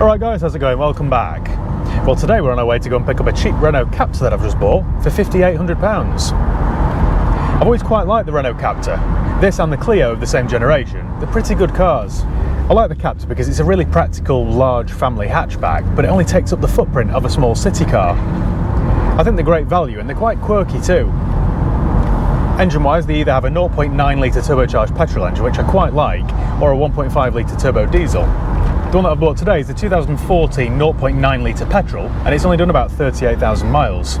Alright guys, how's it going? Welcome back. Well, today we're on our way to go and pick up a cheap Renault Captur that I've just bought for £5,800. I've always quite liked the Renault Captur. This and the Clio of the same generation. They're pretty good cars. I like the Captur because it's a really practical, large family hatchback, but it only takes up the footprint of a small city car. I think they're great value and they're quite quirky too. Engine-wise, they either have a 0.9 litre turbocharged petrol engine, which I quite like, or a 1.5 litre turbo diesel. The one that I've bought today is the 2014 0.9 litre petrol, and it's only done about 38,000 miles.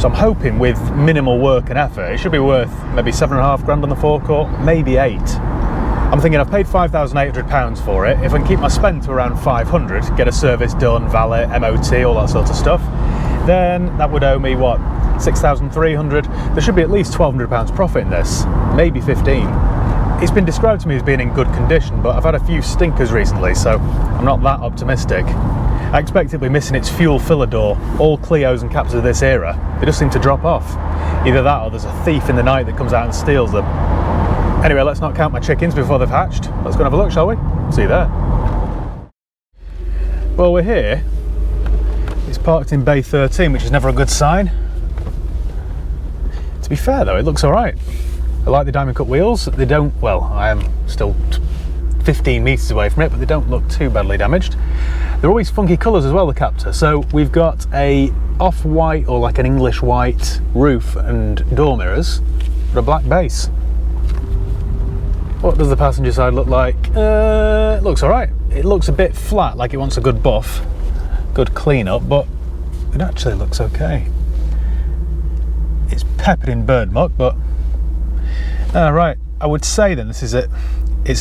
So I'm hoping with minimal work and effort, it should be worth maybe £7.5 grand on the forecourt, maybe 8. I'm thinking I've paid £5,800 for it. If I can keep my spend to around 500, get a service done, valet, MOT, all that sort of stuff, then that would owe me, what, 6,300? There should be at least £1,200 profit in this, maybe 15. It's been described to me as being in good condition, but I've had a few stinkers recently, so I'm not that optimistic. I expect it'll be missing its fuel filler door. All Clios and Capturs of this era, they just seem to drop off. Either that or there's a thief in the night that comes out and steals them. Anyway, let's not count my chickens before they've hatched. Let's go and have a look, shall we? See you there. Well, we're here. It's parked in Bay 13, which is never a good sign. To be fair though, it looks alright. I like the diamond cut wheels. They don't, well, I am still 15 metres away from it, but they don't look too badly damaged. They're always funky colours as well, the Captur. So we've got a off-white or like an English white roof and door mirrors, but a black base. What does the passenger side look like? It looks alright. It looks a bit flat, like it wants a good buff, good clean up, but it actually looks okay. It's peppered in bird muck, but right, I would say then it's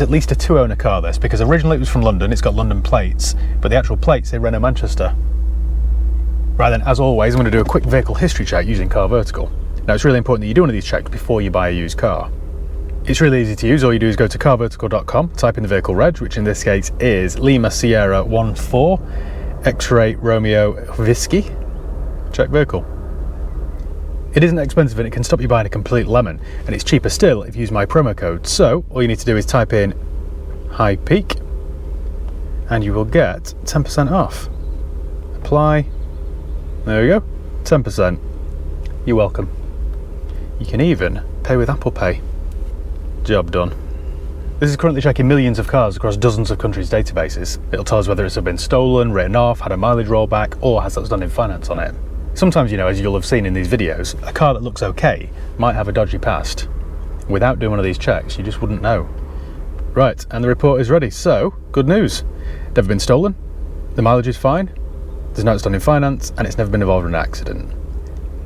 at least a two-owner car, this, because originally it was from London. It's got London plates, but the actual plates say Renault Manchester. Right then, as always, I'm going to do a quick vehicle history check using Car Vertical. Now, it's really important that you do one of these checks before you buy a used car. It's really easy to use. All you do is go to carvertical.com, type in the vehicle reg, which in this case is Lima Sierra 14 X-Ray Romeo Whiskey. Check vehicle. It isn't expensive and it can stop you buying a complete lemon, and it's cheaper still if you use my promo code. So all you need to do is type in High Peak and you will get 10% off. Apply. There we go, 10%. You're welcome. You can even pay with Apple Pay. Job done. This is currently checking millions of cars across dozens of countries' databases. It'll tell us whether it's been stolen, written off, had a mileage rollback, or has outstanding finance on it. Sometimes, you know, as you'll have seen in these videos, a car that looks okay might have a dodgy past. Without doing one of these checks, you just wouldn't know. Right, and the report is ready, so good news. Never been stolen, the mileage is fine, there's no outstanding finance, and it's never been involved in an accident.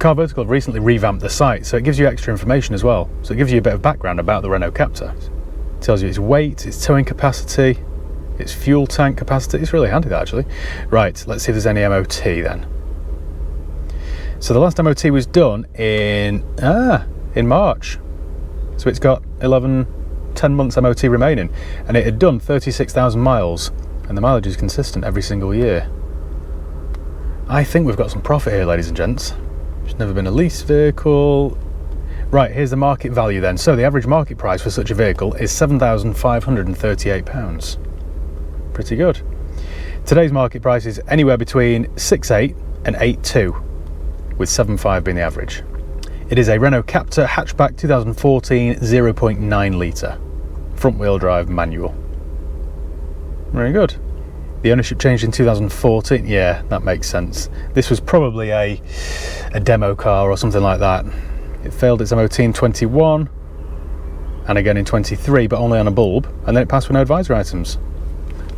Car Vertical have recently revamped the site, so it gives you extra information as well. So it gives you a bit of background about the Renault Captur. It tells you its weight, its towing capacity, its fuel tank capacity. It's really handy, that, actually. Right, let's see if there's any MOT then. So the last MOT was done in March. So it's got 10 months MOT remaining, and it had done 36,000 miles, and the mileage is consistent every single year. I think we've got some profit here, ladies and gents. It's never been a lease vehicle. Right, here's the market value then. So the average market price for such a vehicle is £7,538. Pretty good. Today's market price is anywhere between 6.8 and 8.2. with 7.5 being the average. It is a Renault Captur hatchback 2014 0.9 litre front wheel drive manual. Very good. The ownership changed in 2014. Yeah, that makes sense. This was probably a demo car or something like that. It failed its MOT in 21 and again in 23, but only on a bulb, and then it passed with no advisory items.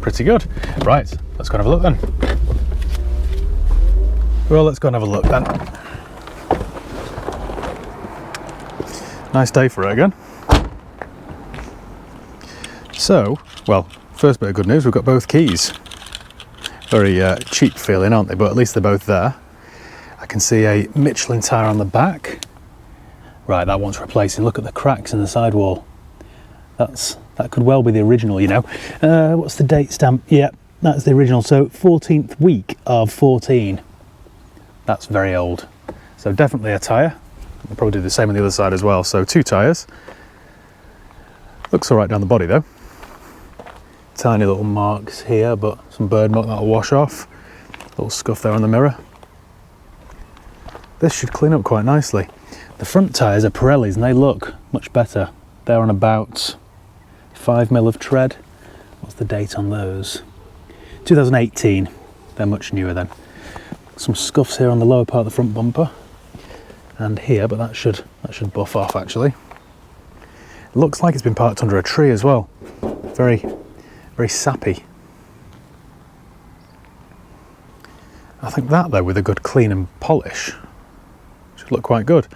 Pretty good. Right, let's go and have a look then. Well, let's go and have a look then. Nice day for it again. So, well, first bit of good news, we've got both keys. Very cheap feeling, aren't they? But at least they're both there. I can see a Michelin tyre on the back. Right, that wants replacing. Look at the cracks in the sidewall. That could well be the original, you know. What's the date stamp? Yeah, that's the original. So 14th week of 14. That's very old. So definitely a tyre. I'll probably do the same on the other side as well. So 2 tyres. Looks all right down the body though. Tiny little marks here, but some bird muck that'll wash off. Little scuff there on the mirror. This should clean up quite nicely. The front tyres are Pirellis and they look much better. They're on about 5mm of tread. What's the date on those? 2018. They're much newer then. Some scuffs here on the lower part of the front bumper and here, but that should buff off actually. It looks like it's been parked under a tree as well. Very sappy. I think that though, with a good clean and polish, should look quite good.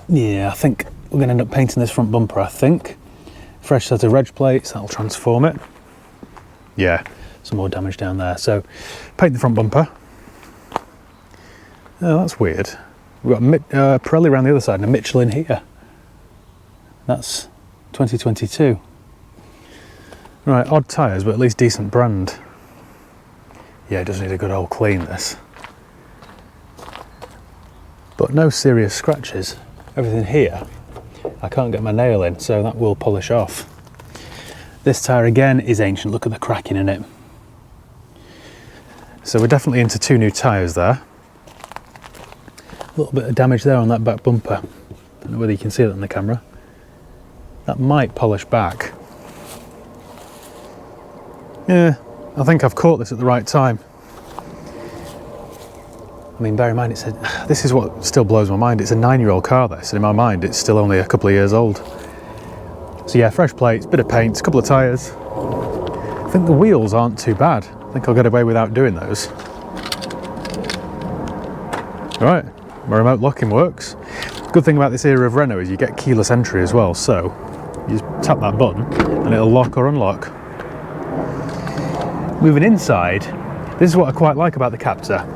Yeah, I think we're going to end up painting this front bumper, I think. Fresh set of reg plates, that'll transform it. Yeah, some more damage down there. So, paint the front bumper. Oh, that's weird. We've got a Pirelli around the other side and a Michelin here. That's 2022. Right, odd tyres, but at least decent brand. Yeah, it does need a good old clean, this. But no serious scratches. Everything here, I can't get my nail in, so that will polish off. This tyre again is ancient, look at the cracking in it. So we're definitely into 2 new tyres there. A little bit of damage there on that back bumper. Don't know whether you can see that on the camera. That might polish back. Yeah, I think I've caught this at the right time. I mean, bear in mind, this is what still blows my mind. It's a 9-year-old car, this, and in my mind, it's still only a couple of years old. So yeah, fresh plates, bit of paint, a couple of tyres. I think the wheels aren't too bad. I think I'll get away without doing those. Right, my remote locking works. Good thing about this era of Renault is you get keyless entry as well, so you just tap that button and it'll lock or unlock. Moving inside, this is what I quite like about the Captur.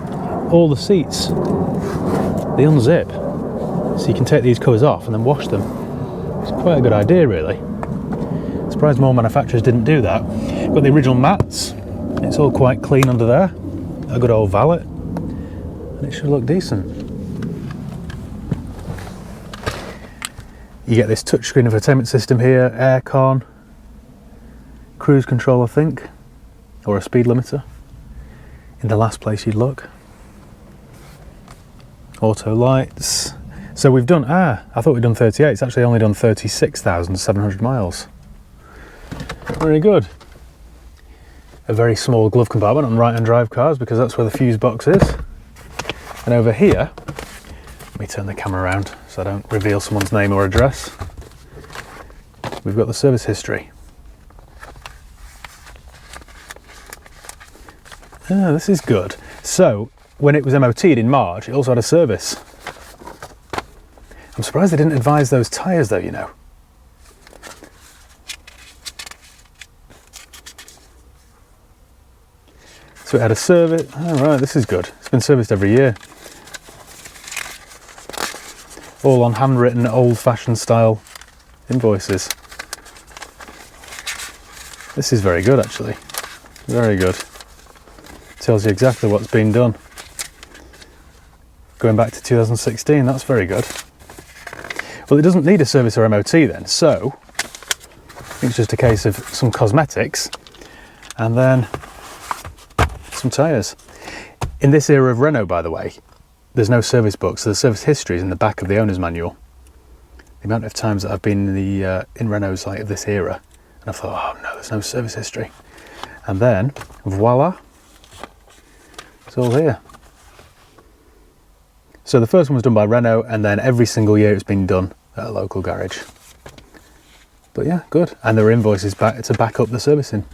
All the seats, they unzip, so you can take these covers off and then wash them. It's quite a good idea, really. Surprised more manufacturers didn't do that. Got the original mats, it's all quite clean under there. A good old valet, and it should look decent. You get this touchscreen infotainment system here, aircon, cruise control I think, or a speed limiter, in the last place you'd look. Auto lights. So we've done, I thought we'd done 38, it's actually only done 36,700 miles. Very good. A very small glove compartment on right-hand drive cars because that's where the fuse box is. And over here, let me turn the camera around so I don't reveal someone's name or address. We've got the service history. This is good. So, when it was MOT'd in March, it also had a service. I'm surprised they didn't advise those tyres though, you know. So it had a service. Oh right, this is good. It's been serviced every year. All on handwritten, old-fashioned style invoices. This is very good actually. Very good. Tells you exactly what's been done. Going back to 2016, that's very good. Well, it doesn't need a service or MOT then, so I think it's just a case of some cosmetics and then some tyres. In this era of Renault, by the way, there's no service book, so the service history is in the back of the owner's manual. The amount of times that I've been in Renaults like of this era, and I thought, oh no, there's no service history. And then, voila, it's all here. So the first one was done by Renault, and then every single year it's been done at a local garage. But yeah, good. And there are invoices back to back up the servicing.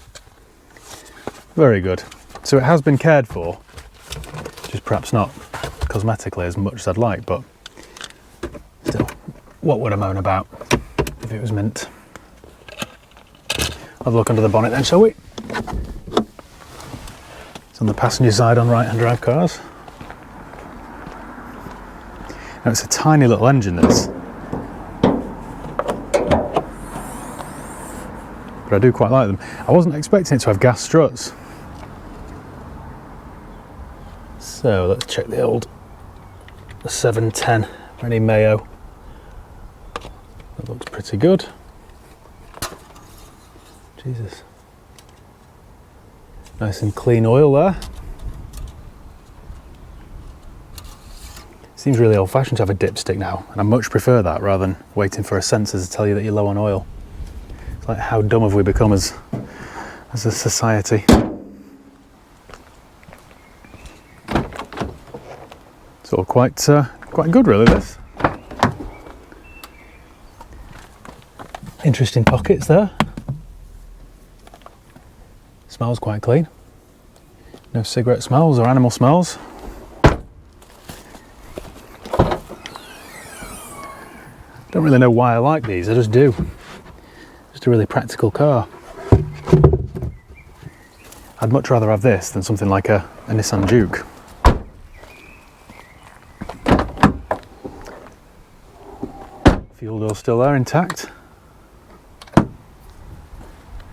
Very good. So it has been cared for, just perhaps not cosmetically as much as I'd like, but still, what would I moan about if it was mint? Have a look under the bonnet then, shall we? It's on the passenger side on right-hand drive cars. Now it's a tiny little engine, this. But I do quite like them. I wasn't expecting it to have gas struts. So let's check the old 710 Rennie Mayo. That looks pretty good. Jesus. Nice and clean oil there. Seems really old-fashioned to have a dipstick now, and I much prefer that rather than waiting for a sensor to tell you that you're low on oil. It's like, how dumb have we become as a society? So quite good, really, this. Interesting pockets there. Smells quite clean. No cigarette smells or animal smells. Don't really know why I like these, I just do. Just a really practical car. I'd much rather have this than something like a Nissan Juke. Fuel door still there, intact.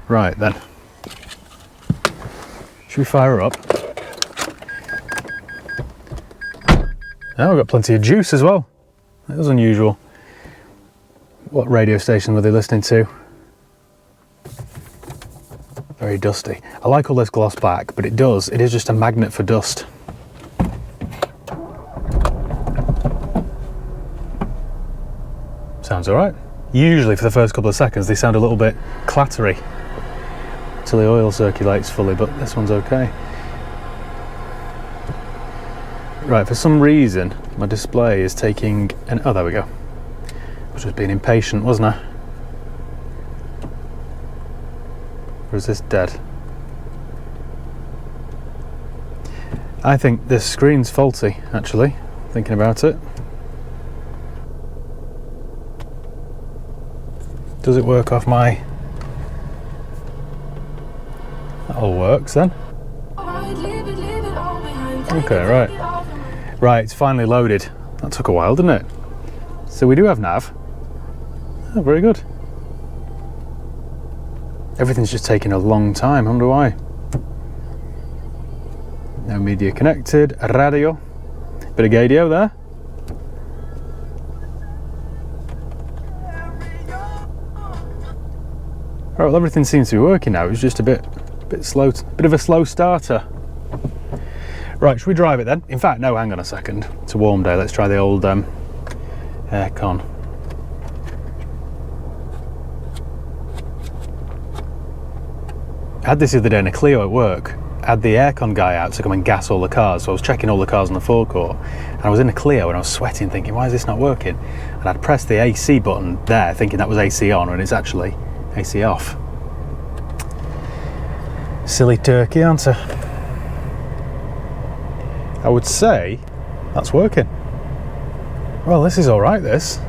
Right then. Should we fire her up? Oh, we've got plenty of juice as well. That was unusual. What radio station were they listening to? Very dusty. I like all this gloss black, but it is just a magnet for dust. Sounds all right. Usually for the first couple of seconds they sound a little bit clattery till the oil circulates fully, but this one's okay. Right, for some reason my display is taking an... oh, there we go. I was just being impatient, wasn't I? Or is this dead? I think this screen's faulty, actually, thinking about it. Does it work off my... that all works then. Okay, right. Right, it's finally loaded. That took a while, didn't it? So we do have nav. Oh, very good. Everything's just taking a long time, I wonder why. No media connected, radio. Bit of gadio there. Right, well, everything seems to be working now. It was just a bit slow, bit of a slow starter. Right, should we drive it then? In fact, no, hang on a second. It's a warm day. Let's try the old aircon. I had this the other day in a Clio at work. I had the aircon guy out to come and gas all the cars, so I was checking all the cars on the forecourt, and I was in a Clio and I was sweating thinking, why is this not working? And I'd pressed the AC button there thinking that was AC on, and it's actually AC off. Silly turkey, aren't I? I would say that's working. Well, this is all right, this.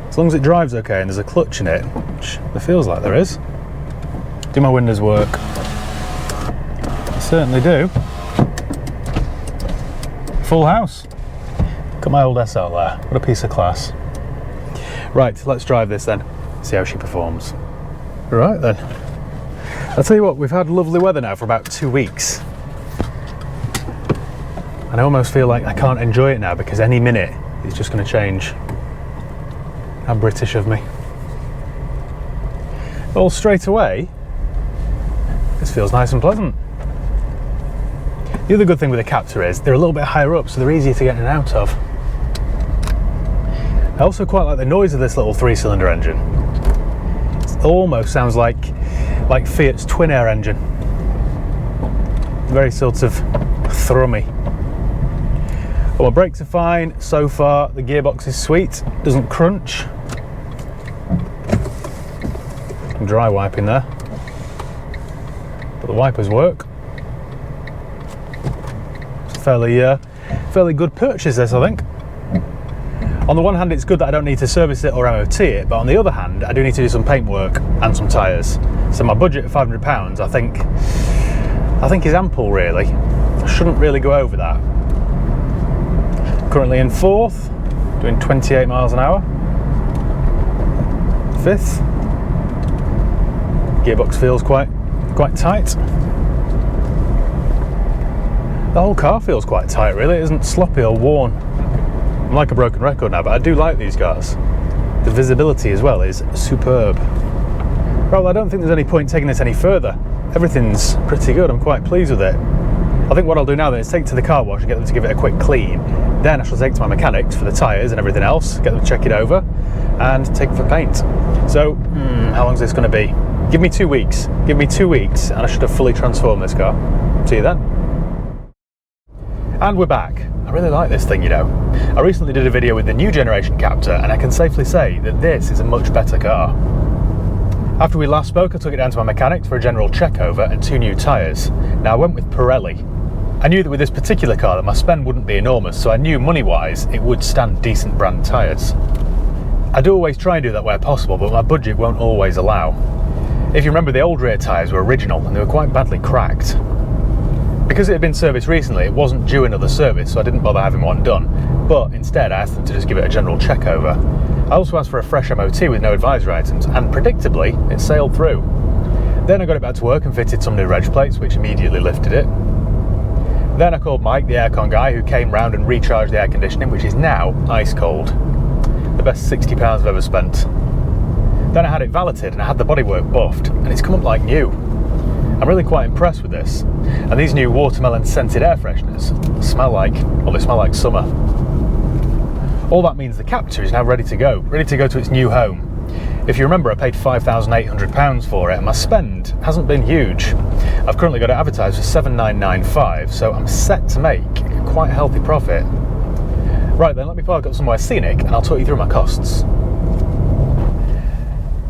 As long as it drives okay and there's a clutch in it, which it feels like there is. Do my windows work? They certainly do. Full house. Got my old SL there. What a piece of class. Right, let's drive this then. See how she performs. Right then. I'll tell you what, we've had lovely weather now for about 2 weeks. And I almost feel like I can't enjoy it now because any minute it's just going to change. How British of me. Well, straight away, this feels nice and pleasant. The other good thing with the Captur is they're a little bit higher up, so they're easier to get in and out of. I also quite like the noise of this little 3-cylinder engine. It almost sounds like Fiat's twin air engine. Very sort of thrummy. Well, my brakes are fine so far. The gearbox is sweet, doesn't crunch. I'm dry wiping there, but the wipers work. It's a fairly good purchase, this, I think. On the one hand, it's good that I don't need to service it or MOT it, but on the other hand, I do need to do some paint work and some tyres. So my budget of £500, I think is ample, really. I shouldn't really go over that. Currently in 4th, doing 28 miles an hour. 5th. Gearbox feels quite tight. The whole car feels quite tight, really. It isn't sloppy or worn. I'm like a broken record now, but I do like these cars. The visibility as well is superb. Well, I don't think there's any point taking this any further. Everything's pretty good, I'm quite pleased with it. I think what I'll do now then is take it to the car wash and get them to give it a quick clean. Then I shall take it to my mechanics for the tyres and everything else, get them to check it over, and take it for paint. So, how long is this going to be? Give me 2 weeks. Give me 2 weeks and I should have fully transformed this car. See you then. And we're back. I really like this thing, you know. I recently did a video with the new generation Captur and I can safely say that this is a much better car. After we last spoke, I took it down to my mechanics for a general check over and 2 new tyres. Now I went with Pirelli. I knew that with this particular car that my spend wouldn't be enormous, so I knew money-wise it would stand decent brand tyres. I do always try and do that where possible, but my budget won't always allow. If you remember, the old rear tyres were original and they were quite badly cracked. Because it had been serviced recently, it wasn't due another service, so I didn't bother having one done, but instead I asked them to just give it a general check over. I also asked for a fresh MOT with no advisory items, and predictably, it sailed through. Then I got it back to work and fitted some new reg plates, which immediately lifted it. Then I called Mike, the aircon guy, who came round and recharged the air conditioning, which is now ice cold. The best £60 I've ever spent. Then I had it valeted and I had the bodywork buffed, and it's come up like new. I'm really quite impressed with this. And these new watermelon scented air fresheners smell like, well, they smell like summer. All that means the Captur is now ready to go to its new home. If you remember, I paid £5,800 for it and my spend hasn't been huge. I've currently got it advertised for $7,995, so I'm set to make quite a healthy profit. Right then, let me park up somewhere scenic and I'll talk you through my costs.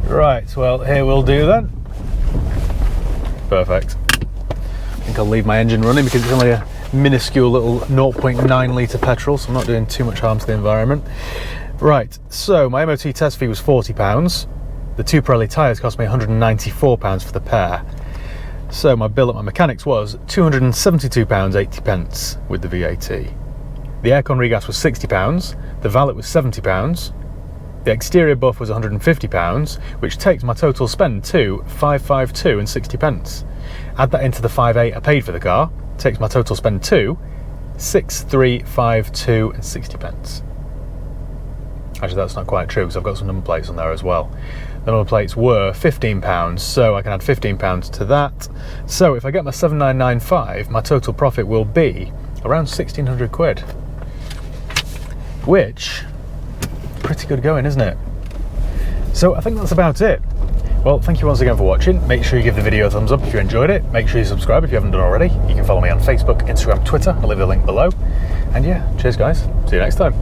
Right, well, here we'll do then. Perfect. I think I'll leave my engine running because it's only a minuscule little 0.9 litre petrol, so I'm not doing too much harm to the environment. Right, so my MOT test fee was £40. The 2 Pirelli tyres cost me £194 for the pair. So my bill at my mechanics was £272.80 with the VAT. The aircon regas was £60, the valet was £70, the exterior buff was £150, which takes my total spend to £552 and 60p. Add that into the £5,800 I paid for the car, takes my total spend to £6,352 and 60p. Actually, that's not quite true because I've got some number plates on there as well. The number plates were £15, so I can add £15 to that. So if I get my 7,995, my total profit will be around 1,600 quid. Which, pretty good going, isn't it? So I think that's about it. Well, thank you once again for watching. Make sure you give the video a thumbs up if you enjoyed it. Make sure you subscribe if you haven't done already. You can follow me on Facebook, Instagram, Twitter. I'll leave the link below. And yeah, cheers guys. See you next time.